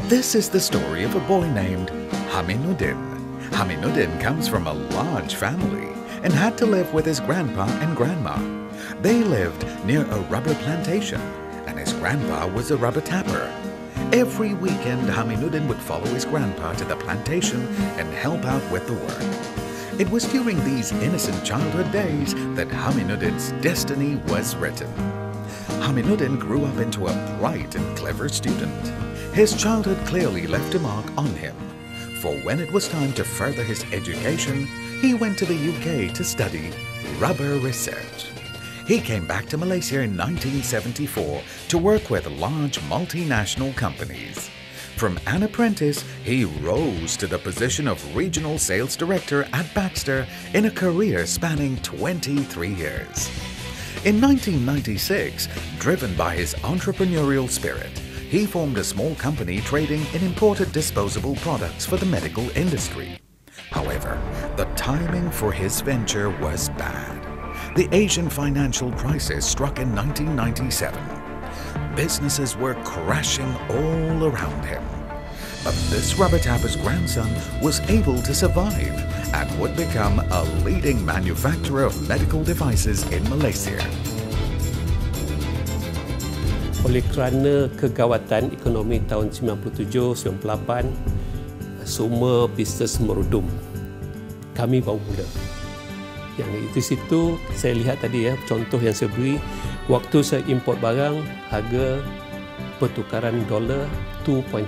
This is the story of a boy named Haminuddin. Haminuddin comes from a large family and had to live with his grandpa and grandma. They lived near a rubber plantation, and his grandpa was a rubber tapper. Every weekend, Haminuddin would follow his grandpa to the plantation and help out with the work. It was during these innocent childhood days that Haminuddin's destiny was written. Haminuddin grew up into a bright and clever student. His childhood clearly left a mark on him, for when it was time to further his education, he went to the UK to study rubber research. He came back to Malaysia in 1974 to work with large multinational companies. From an apprentice, he rose to the position of Regional Sales Director at Baxter in a career spanning 23 years. In 1996, driven by his entrepreneurial spirit, he formed a small company trading in imported disposable products for the medical industry. However, the timing for his venture was bad. The Asian financial crisis struck in 1997. Businesses were crashing all around him. But this rubber tapper's grandson was able to survive and would become a leading manufacturer of medical devices in Malaysia. Oleh kerana kegawatan ekonomi tahun 97-98, semua bisnes merudum. Kami baru mula. Yang di situ saya lihat tadi contoh yang saya beri, waktu saya import barang, harga pertukaran dolar 2.3.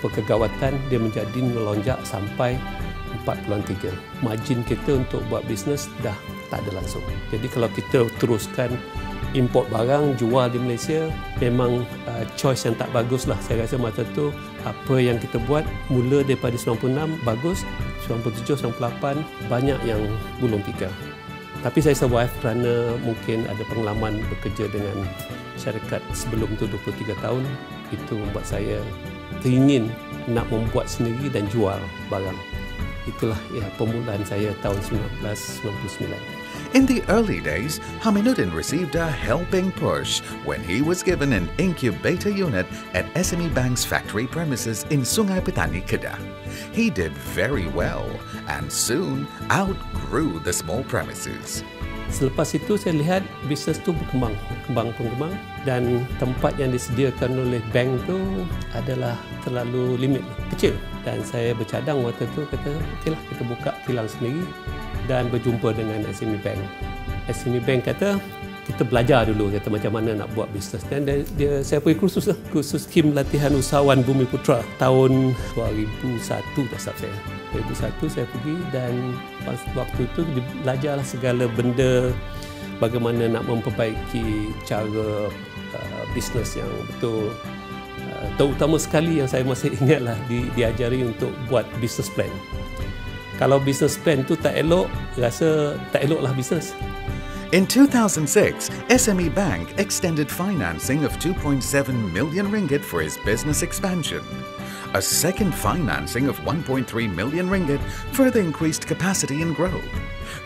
Kegawatan dia menjadi melonjak sampai 4.3. Margin kita untuk buat bisnes dah tak ada langsung. Jadi kalau kita teruskan import barang, jual di Malaysia, memang choice yang tak bagus lah. Saya rasa masa tu apa yang kita buat mula daripada 96 bagus, 97, 98 banyak yang belum fikir. Tapi saya survive kerana mungkin ada pengalaman bekerja dengan syarikat sebelum tu 23 tahun. Itu membuat saya teringin nak membuat sendiri dan jual barang. Itulah permulaan saya tahun 1999. In the early days, Haminuddin received a helping push when he was given an incubator unit at SME Bank's factory premises in Sungai Petani, Kedah. He did very well and soon outgrew the small premises. Selepas itu saya lihat bisnes tu berkembang dan tempat yang disediakan oleh bank tu adalah terlalu limit, kecil. Dan saya bercadang waktu tu kata, okeylah kita buka kilang sendiri dan berjumpa dengan SME Bank. SME Bank kata, kita belajar dulu kata macam mana nak buat bisnes. Dan saya pergi kursus skim latihan usahawan Bumi Putra tahun 2001 dah start saya. 2001 saya pergi dan waktu itu belajarlah segala benda, bagaimana nak memperbaiki cara bisnes yang betul. Terutama sekali yang saya masih ingatlah diajari untuk buat business plan. Kalau business plan tu tak elok, rasa tak eloklah bisnes. In 2006, SME Bank extended financing of 2.7 million ringgit for his business expansion. A second financing of 1.3 million ringgit further increased capacity and growth.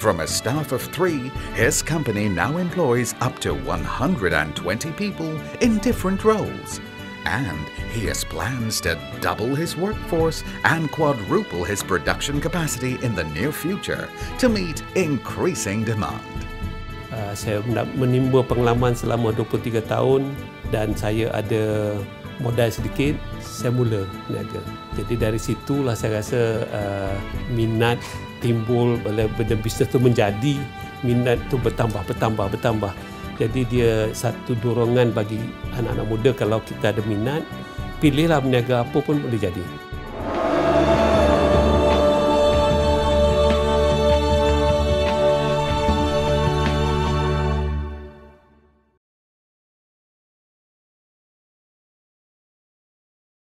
From a staff of 3, his company now employs up to 120 people in different roles. And he has plans to double his workforce and quadruple his production capacity in the near future to meet increasing demand. Saya menimba pengalaman selama 23 tahun dan saya ada modal sedikit, saya mula berniaga. Jadi dari situlah saya rasa minat timbul bila bisnes tu menjadi, minat tu bertambah. Jadi dia satu dorongan bagi anak-anak muda, kalau kita ada minat, pilihlah berniaga apa pun boleh jadi.